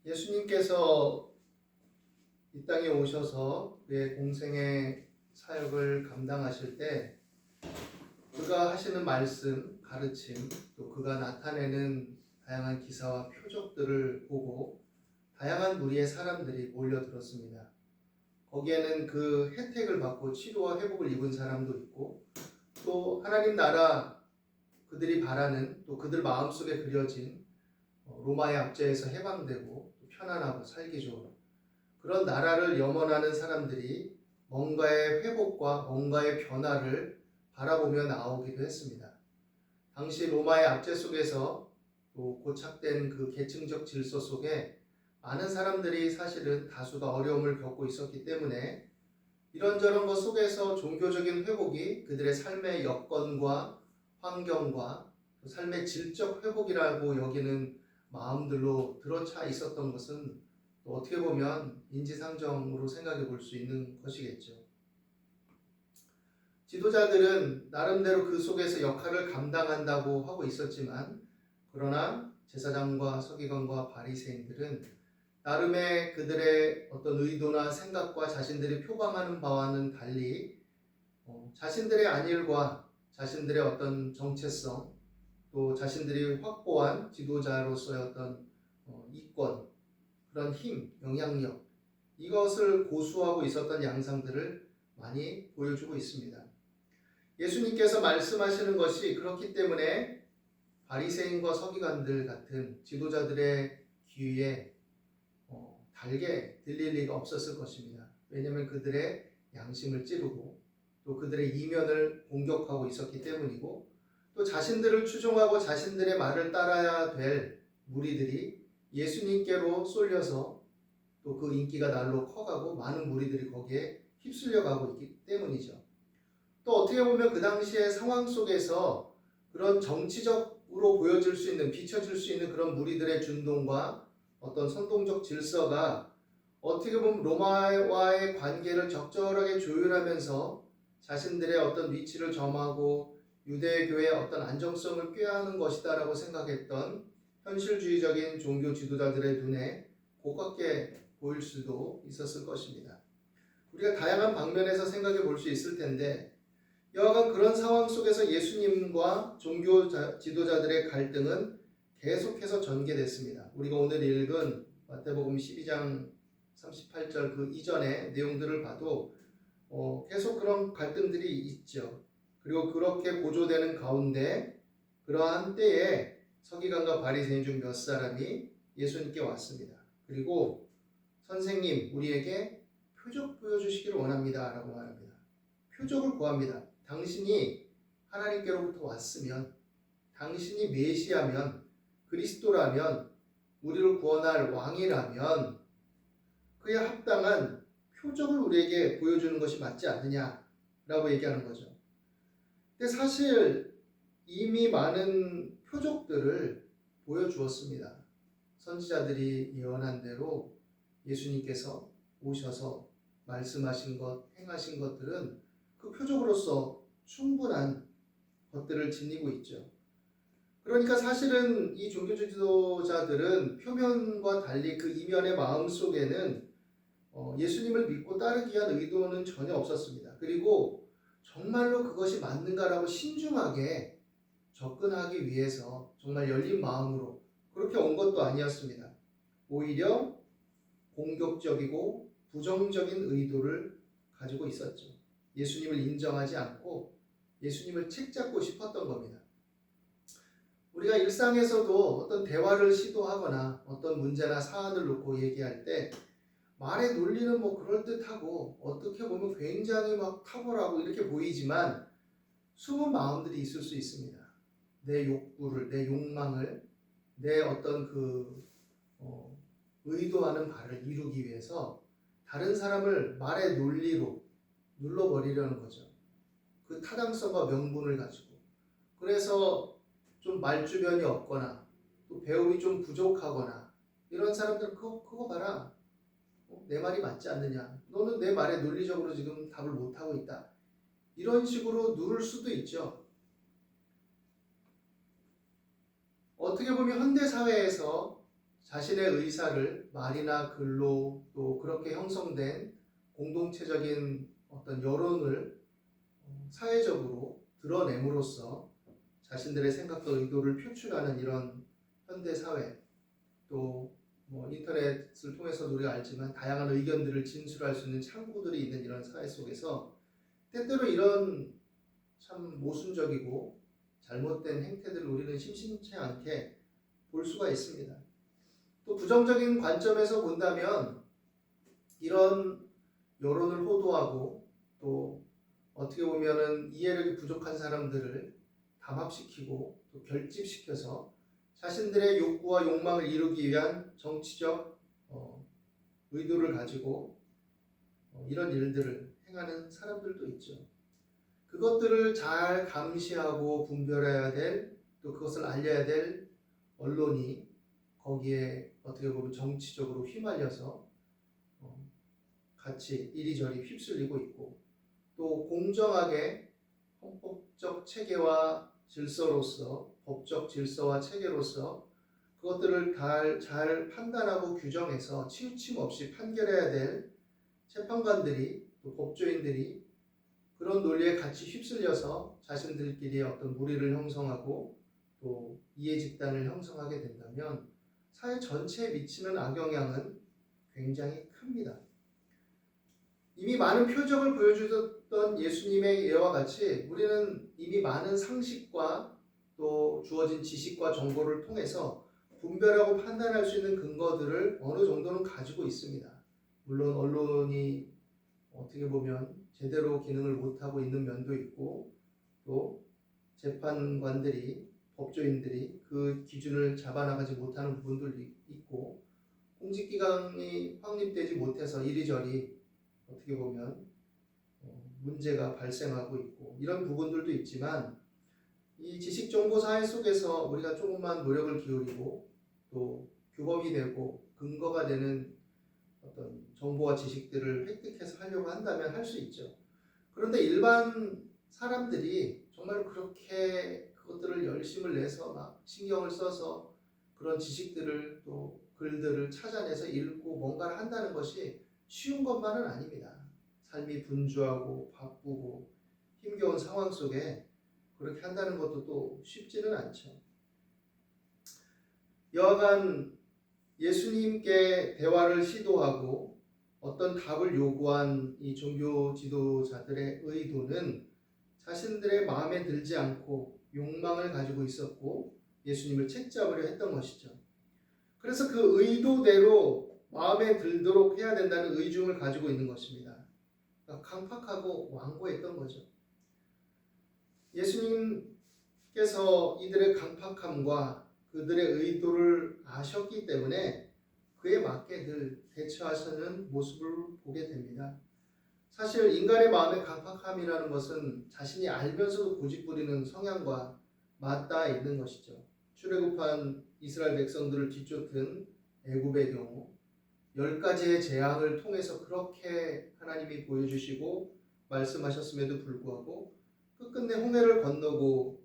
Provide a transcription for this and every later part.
예수님께서 이 땅에 오셔서 그의 공생의 사역을 감당하실 때 그가 하시는 말씀, 가르침, 또 그가 나타내는 다양한 기사와 표적들을 보고 다양한 무리의 사람들이 몰려들었습니다. 거기에는 그 혜택을 받고 치료와 회복을 입은 사람도 있고, 또 하나님 나라 그들이 바라는, 또 그들 마음속에 그려진 로마의 압제에서 해방되고 편안하고 살기 좋은 그런 나라를 염원하는 사람들이 뭔가의 회복과 뭔가의 변화를 바라보며 나오기도 했습니다. 당시 로마의 압제 속에서 또 고착된 그 계층적 질서 속에 많은 사람들이 사실은 다수가 어려움을 겪고 있었기 때문에 이런저런 것 속에서 종교적인 회복이 그들의 삶의 여건과 환경과 또 삶의 질적 회복이라고 여기는 마음들로 들어차 있었던 것은 또 어떻게 보면 인지상정으로 생각해 볼 수 있는 것이겠죠. 지도자들은 나름대로 그 속에서 역할을 감당한다고 하고 있었지만, 그러나 제사장과 서기관과 바리새인들은 나름의 그들의 어떤 의도나 생각과 자신들이 표방하는 바와는 달리 자신들의 안일과 자신들의 어떤 정체성, 또 자신들이 확보한 지도자로서의 어떤 이권, 그런 힘, 영향력, 이것을 고수하고 있었던 양상들을 많이 보여주고 있습니다. 예수님께서 말씀하시는 것이 그렇기 때문에 바리새인과 서기관들 같은 지도자들의 귀에 달게 들릴 리가 없었을 것입니다. 왜냐하면 그들의 양심을 찌르고 또 그들의 이면을 공격하고 있었기 때문이고, 또 자신들을 추종하고 자신들의 말을 따라야 될 무리들이 예수님께로 쏠려서 또 그 인기가 날로 커가고 많은 무리들이 거기에 휩쓸려 가고 있기 때문이죠. 또 어떻게 보면 그 당시의 상황 속에서 그런 정치적으로 보여질 수 있는, 비춰질 수 있는 그런 무리들의 준동과 어떤 선동적 질서가 어떻게 보면 로마와의 관계를 적절하게 조율하면서 자신들의 어떤 위치를 점하고 유대교의 어떤 안정성을 꾀하는 것이다라고 생각했던 현실주의적인 종교 지도자들의 눈에 고깝게 보일 수도 있었을 것입니다. 우리가 다양한 방면에서 생각해 볼 수 있을 텐데, 여하간 그런 상황 속에서 예수님과 종교 지도자들의 갈등은 계속해서 전개됐습니다. 우리가 오늘 읽은 마태복음 12장 38절 그 이전의 내용들을 봐도 계속 그런 갈등들이 있죠. 그리고 그렇게 고조되는 가운데 그러한 때에 서기관과 바리새인 중 몇 사람이 예수님께 왔습니다. 그리고 선생님, 우리에게 표적 보여주시기를 원합니다 라고 말합니다. 표적을 구합니다. 당신이 하나님께로부터 왔으면, 당신이 메시아면, 그리스도라면, 우리를 구원할 왕이라면 그에 합당한 표적을 우리에게 보여주는 것이 맞지 않느냐라고 얘기하는 거죠. 근데 사실 이미 많은 표적들을 보여주었습니다. 선지자들이 예언한 대로 예수님께서 오셔서 말씀하신 것, 행하신 것들은 그 표적으로서 충분한 것들을 지니고 있죠. 그러니까 사실은 이 종교 지도자들은 표면과 달리 그 이면의 마음 속에는 예수님을 믿고 따르기 위한 의도는 전혀 없었습니다. 그리고 정말로 그것이 맞는가라고 신중하게 접근하기 위해서 정말 열린 마음으로 그렇게 온 것도 아니었습니다. 오히려 공격적이고 부정적인 의도를 가지고 있었죠. 예수님을 인정하지 않고 예수님을 책잡고 싶었던 겁니다. 우리가 일상에서도 어떤 대화를 시도하거나 어떤 문제나 사안을 놓고 얘기할 때 말의 논리는 뭐 그럴듯하고 어떻게 보면 굉장히 막 탁월하고 이렇게 보이지만 숨은 마음들이 있을 수 있습니다. 내 욕구를, 내 욕망을, 내 어떤 의도하는 바를 이루기 위해서 다른 사람을 말의 논리로 눌러버리려는 거죠. 그 타당성과 명분을 가지고. 그래서 좀 말주변이 없거나 또 배움이 좀 부족하거나 이런 사람들은 그거 봐라. 내 말이 맞지 않느냐. 너는 내 말에 논리적으로 지금 답을 못하고 있다. 이런 식으로 누를 수도 있죠. 어떻게 보면 현대사회에서 자신의 의사를 말이나 글로 또 그렇게 형성된 공동체적인 어떤 여론을 사회적으로 드러냄으로써 자신들의 생각과 의도를 표출하는 이런 현대 사회, 또 인터넷을 통해서도 우리가 알지만 다양한 의견들을 진술할 수 있는 창구들이 있는 이런 사회 속에서 때때로 이런 참 모순적이고 잘못된 행태들을 우리는 심심치 않게 볼 수가 있습니다. 또 부정적인 관점에서 본다면 이런 여론을 호도하고 또 어떻게 보면은 이해력이 부족한 사람들을 담합시키고 또 결집시켜서 자신들의 욕구와 욕망을 이루기 위한 정치적 의도를 가지고 이런 일들을 행하는 사람들도 있죠. 그것들을 잘 감시하고 분별해야 될, 또 그것을 알려야 될 언론이 거기에 어떻게 보면 정치적으로 휘말려서 같이 이리저리 휩쓸리고 있고, 또 공정하게 헌법적 체계와 질서로서, 법적 질서와 체계로서 그것들을 잘 판단하고 규정해서 치우침 없이 판결해야 될 재판관들이, 또 법조인들이 그런 논리에 같이 휩쓸려서 자신들끼리 어떤 무리를 형성하고 또 이해 집단을 형성하게 된다면 사회 전체에 미치는 악영향은 굉장히 큽니다. 이미 많은 표적을 보여주셨던 예수님의 예와 같이 우리는 이미 많은 상식과 또 주어진 지식과 정보를 통해서 분별하고 판단할 수 있는 근거들을 어느 정도는 가지고 있습니다. 물론 언론이 어떻게 보면 제대로 기능을 못하고 있는 면도 있고, 또 재판관들이, 법조인들이 그 기준을 잡아나가지 못하는 부분도 있고, 공직기관이 확립되지 못해서 이리저리 어떻게 보면 문제가 발생하고 있고, 이런 부분들도 있지만 이 지식정보 사회 속에서 우리가 조금만 노력을 기울이고 또 규범이 되고 근거가 되는 어떤 정보와 지식들을 획득해서 하려고 한다면 할 수 있죠. 그런데 일반 사람들이 정말 그렇게 그것들을 열심을 내서 막 신경을 써서 그런 지식들을 또 글들을 찾아내서 읽고 뭔가를 한다는 것이 쉬운 것만은 아닙니다. 삶이 분주하고 바쁘고 힘겨운 상황 속에 그렇게 한다는 것도 또 쉽지는 않죠. 여하간 예수님께 대화를 시도하고 어떤 답을 요구한 이 종교 지도자들의 의도는 자신들의 마음에 들지 않고 욕망을 가지고 있었고 예수님을 책잡으려 했던 것이죠. 그래서 그 의도대로 마음에 들도록 해야 된다는 의중을 가지고 있는 것입니다. 그러니까 강팍하고 완고했던 거죠. 예수님께서 이들의 강팍함과 그들의 의도를 아셨기 때문에 그에 맞게 늘 대처하시는 모습을 보게 됩니다. 사실 인간의 마음의 강팍함이라는 것은 자신이 알면서도 고집부리는 성향과 맞닿아 있는 것이죠. 출애굽한 이스라엘 백성들을 뒤쫓은 애굽의 경우 10가지의 재앙을 통해서 그렇게 하나님이 보여주시고 말씀하셨음에도 불구하고 끝끝내 홍해를 건너고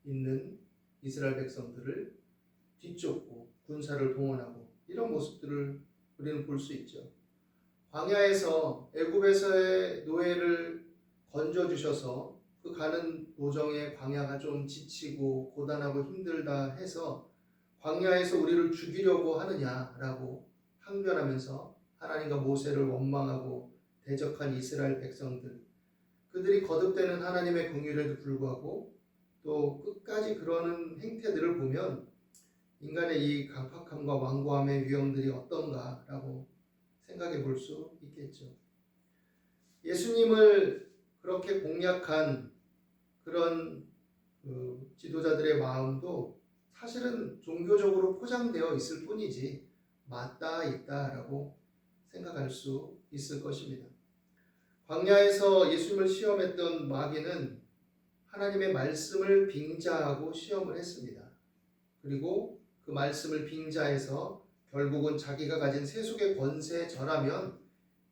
있는 이스라엘 백성들을 뒤쫓고 군사를 동원하고 이런 모습들을 우리는 볼 수 있죠. 광야에서 애굽에서의 노예를 건져주셔서 그 가는 도정에 광야가 좀 지치고 고단하고 힘들다 해서 광야에서 우리를 죽이려고 하느냐라고 항변하면서 하나님과 모세를 원망하고 대적한 이스라엘 백성들, 그들이 거듭되는 하나님의 긍휼에도 불구하고 또 끝까지 그러는 행태들을 보면 인간의 이 강팍함과 완고함의 위험들이 어떤가라고 생각해 볼 수 있겠죠. 예수님을 그렇게 공략한 그런 지도자들의 마음도 사실은 종교적으로 포장되어 있을 뿐이지 맞닿아 있다라고 생각할 수 있을 것입니다. 광야에서 예수님을 시험했던 마귀는 하나님의 말씀을 빙자하고 시험을 했습니다. 그리고 그 말씀을 빙자해서 결국은 자기가 가진 세속의 권세에 절하면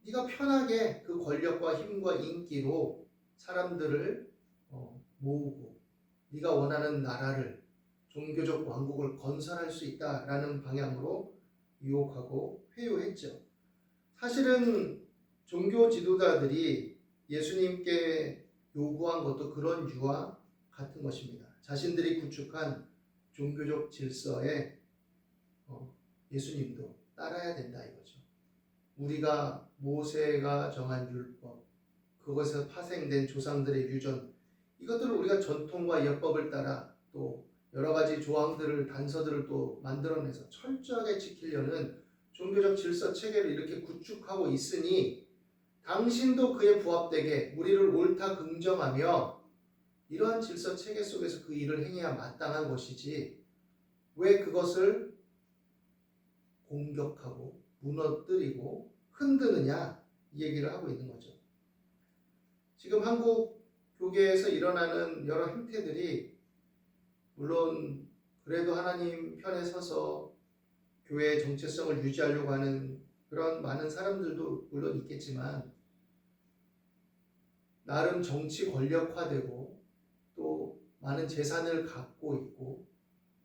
네가 편하게 그 권력과 힘과 인기로 사람들을 모으고 네가 원하는 나라를 종교적 왕국을 건설할 수 있다라는 방향으로 유혹하고 회유했죠. 사실은 종교 지도자들이 예수님께 요구한 것도 그런 유와 같은 것입니다. 자신들이 구축한 종교적 질서에 예수님도 따라야 된다 이거죠. 우리가 모세가 정한 율법, 그것에서 파생된 조상들의 유전, 이것들을 우리가 전통과 예법을 따라 또 여러 가지 조항들을 단서들을 또 만들어내서 철저하게 지키려는 종교적 질서 체계를 이렇게 구축하고 있으니 당신도 그에 부합되게 우리를 옳다 긍정하며 이러한 질서 체계 속에서 그 일을 행해야 마땅한 것이지 왜 그것을 공격하고 무너뜨리고 흔드느냐 이 얘기를 하고 있는 거죠. 지금 한국 교계에서 일어나는 여러 행태들이 물론 그래도 하나님 편에 서서 교회의 정체성을 유지하려고 하는 그런 많은 사람들도 물론 있겠지만 나름 정치 권력화되고 또 많은 재산을 갖고 있고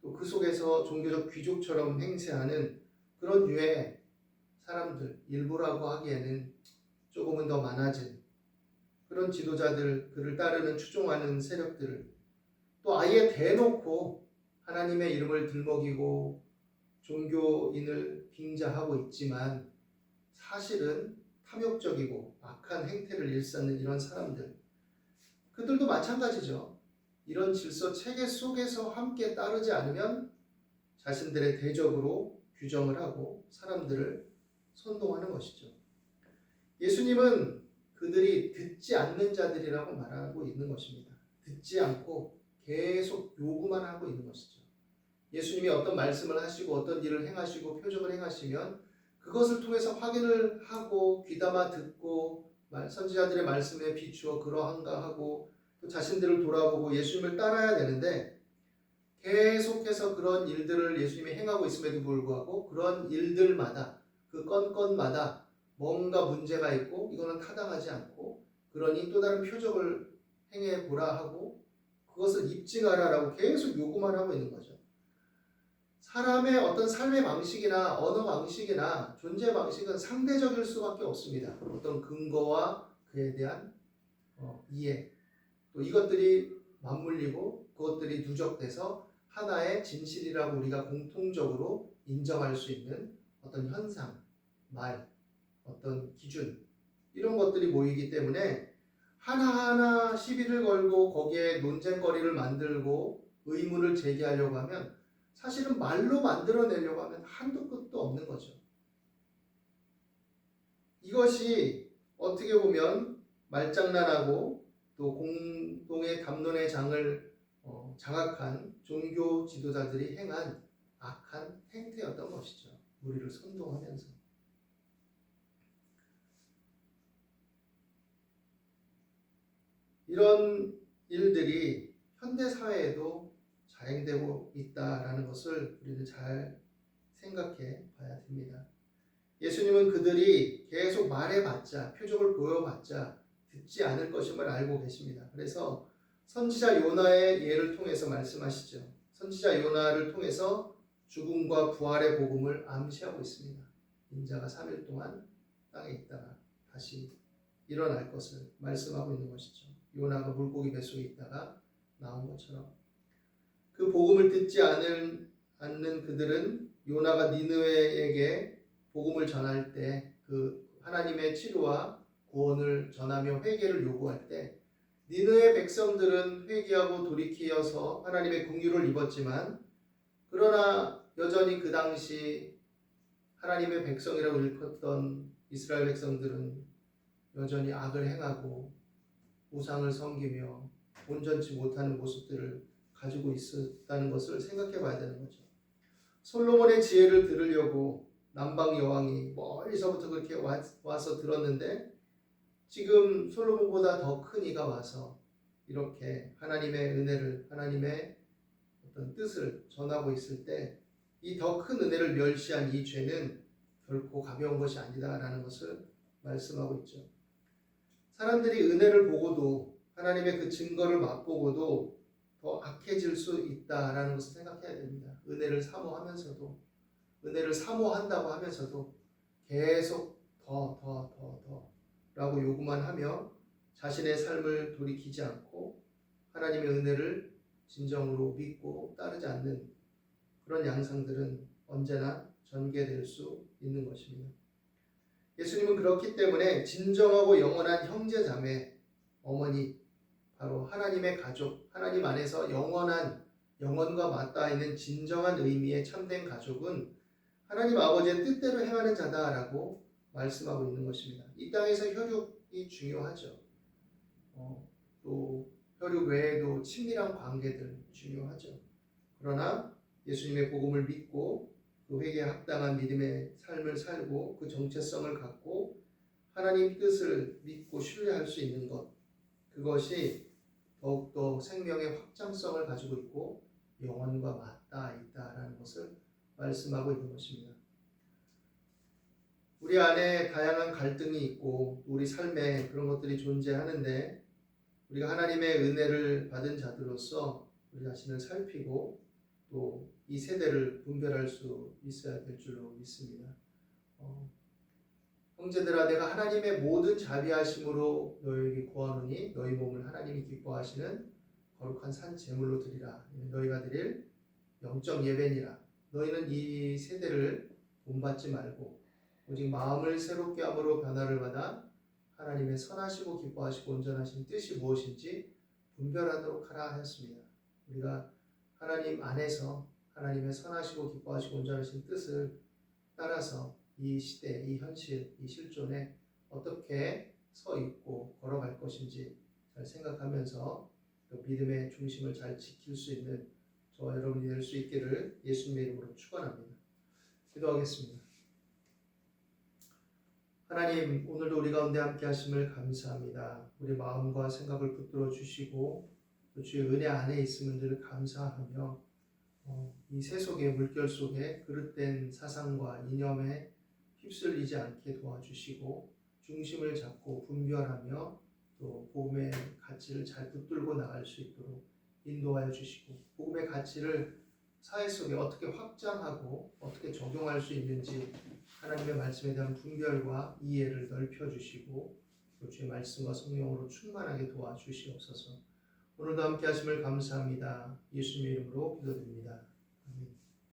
또 그 속에서 종교적 귀족처럼 행세하는 그런 유의 사람들 일부라고 하기에는 조금은 더 많아진 그런 지도자들, 그를 따르는 추종하는 세력들을 또 아예 대놓고 하나님의 이름을 들먹이고 종교인을 빙자하고 있지만 사실은 탐욕적이고 악한 행태를 일삼는 이런 사람들, 그들도 마찬가지죠. 이런 질서 체계 속에서 함께 따르지 않으면 자신들의 대적으로 규정을 하고 사람들을 선동하는 것이죠. 예수님은 그들이 듣지 않는 자들이라고 말하고 있는 것입니다. 듣지 않고 계속 요구만 하고 있는 것이죠. 예수님이 어떤 말씀을 하시고 어떤 일을 행하시고 표적을 행하시면 그것을 통해서 확인을 하고 귀담아 듣고 선지자들의 말씀에 비추어 그러한가 하고 또 자신들을 돌아보고 예수님을 따라야 되는데 계속해서 그런 일들을 예수님이 행하고 있음에도 불구하고 그런 일들마다 그 건건마다 뭔가 문제가 있고 이거는 타당하지 않고 그러니 또 다른 표적을 행해 보라 하고 그것을 입증하라라고 계속 요구만 하고 있는 거죠. 사람의 어떤 삶의 방식이나 언어 방식이나 존재 방식은 상대적일 수밖에 없습니다. 어떤 근거와 그에 대한 이해 또 이것들이 맞물리고 그것들이 누적돼서 하나의 진실이라고 우리가 공통적으로 인정할 수 있는 어떤 현상, 말, 어떤 기준 이런 것들이 모이기 때문에 하나하나 시비를 걸고 거기에 논쟁거리를 만들고 의문을 제기하려고 하면 사실은 말로 만들어내려고 하면 한도 끝도 없는 거죠. 이것이 어떻게 보면 말장난하고 또 공동의 담론의 장을 장악한 종교 지도자들이 행한 악한 행태였던 것이죠. 우리를 선동하면서. 이런 일들이 현대사회에도 자행되고 있다라는 것을 우리는 잘 생각해 봐야 됩니다. 예수님은 그들이 계속 말해봤자 표적을 보여봤자 듣지 않을 것임을 알고 계십니다. 그래서 선지자 요나의 예를 통해서 말씀하시죠. 선지자 요나를 통해서 죽음과 부활의 복음을 암시하고 있습니다. 인자가 3일 동안 땅에 있다가 다시 일어날 것을 말씀하고 있는 것이죠. 요나가 물고기 뱃속에 있다가 나온 것처럼 그 복음을 듣지 않는 그들은 요나가 니느웨에게 복음을 전할 때 그 하나님의 치료와 구원을 전하며 회개를 요구할 때 니느웨 백성들은 회개하고 돌이키어서 하나님의 긍휼을 입었지만 그러나 여전히 그 당시 하나님의 백성이라고 일컫던 이스라엘 백성들은 여전히 악을 행하고 우상을 섬기며 온전치 못하는 모습들을 가지고 있었다는 것을 생각해 봐야 되는 거죠. 솔로몬의 지혜를 들으려고 남방 여왕이 멀리서부터 그렇게 와서 들었는데 지금 솔로몬보다 더 큰 이가 와서 이렇게 하나님의 은혜를 하나님의 어떤 뜻을 전하고 있을 때 이 더 큰 은혜를 멸시한 이 죄는 결코 가벼운 것이 아니다라는 것을 말씀하고 있죠. 사람들이 은혜를 보고도 하나님의 그 증거를 맛보고도 더 악해질 수 있다라는 것을 생각해야 됩니다. 은혜를 사모한다고 하면서도 계속 더 라고 요구만 하며 자신의 삶을 돌이키지 않고 하나님의 은혜를 진정으로 믿고 따르지 않는 그런 양상들은 언제나 전개될 수 있는 것입니다. 예수님은 그렇기 때문에 진정하고 영원한 형제 자매, 어머니, 바로 하나님의 가족, 하나님 안에서 영원과 맞닿아 있는 진정한 의미의 참된 가족은 하나님 아버지의 뜻대로 행하는 자다라고 말씀하고 있는 것입니다. 이 땅에서 혈육이 중요하죠. 또 혈육 외에도 친밀한 관계들 중요하죠. 그러나 예수님의 복음을 믿고 그 회개에 합당한 믿음의 삶을 살고 그 정체성을 갖고 하나님 뜻을 믿고 신뢰할 수 있는 것, 그것이 더욱더 생명의 확장성을 가지고 있고 영원과 맞닿아 있다라는 것을 말씀하고 있는 것입니다. 우리 안에 다양한 갈등이 있고 우리 삶에 그런 것들이 존재하는데 우리가 하나님의 은혜를 받은 자들로서 우리 자신을 살피고 또 이 세대를 분별할 수 있어야 될 줄로 믿습니다. 형제들아, 내가 하나님의 모든 자비하심으로 너희에게 구하노니 너희 몸을 하나님이 기뻐하시는 거룩한 산 제물로 드리라. 너희가 드릴 영적 예배니라. 너희는 이 세대를 본받지 말고 오직 마음을 새롭게 함으로 변화를 받아 하나님의 선하시고 기뻐하시고 온전하신 뜻이 무엇인지 분별하도록 하라 하였습니다. 우리가 하나님 안에서 하나님의 선하시고 기뻐하시고 온전하신 뜻을 따라서 이 시대, 이 현실, 이 실존에 어떻게 서 있고 걸어갈 것인지 잘 생각하면서 또 믿음의 중심을 잘 지킬 수 있는 저와 여러분이 될 수 있기를 예수님의 이름으로 축원합니다. 기도하겠습니다. 하나님, 오늘도 우리 가운데 함께 하심을 감사합니다. 우리 마음과 생각을 붙들어 주시고 또 주의 은혜 안에 있음을 늘 감사하며 이 세속의 물결 속에 그릇된 사상과 이념에 휩쓸리지 않게 도와주시고 중심을 잡고 분별하며 또 복음의 가치를 잘 붙들고 나갈 수 있도록 인도하여 주시고 복음의 가치를 사회 속에 어떻게 확장하고 어떻게 적용할 수 있는지 하나님의 말씀에 대한 분별과 이해를 넓혀주시고 또 주의 말씀과 성령으로 충만하게 도와주시옵소서. 오늘도 함께 하심을 감사합니다. 예수님의 이름으로 기도드립니다.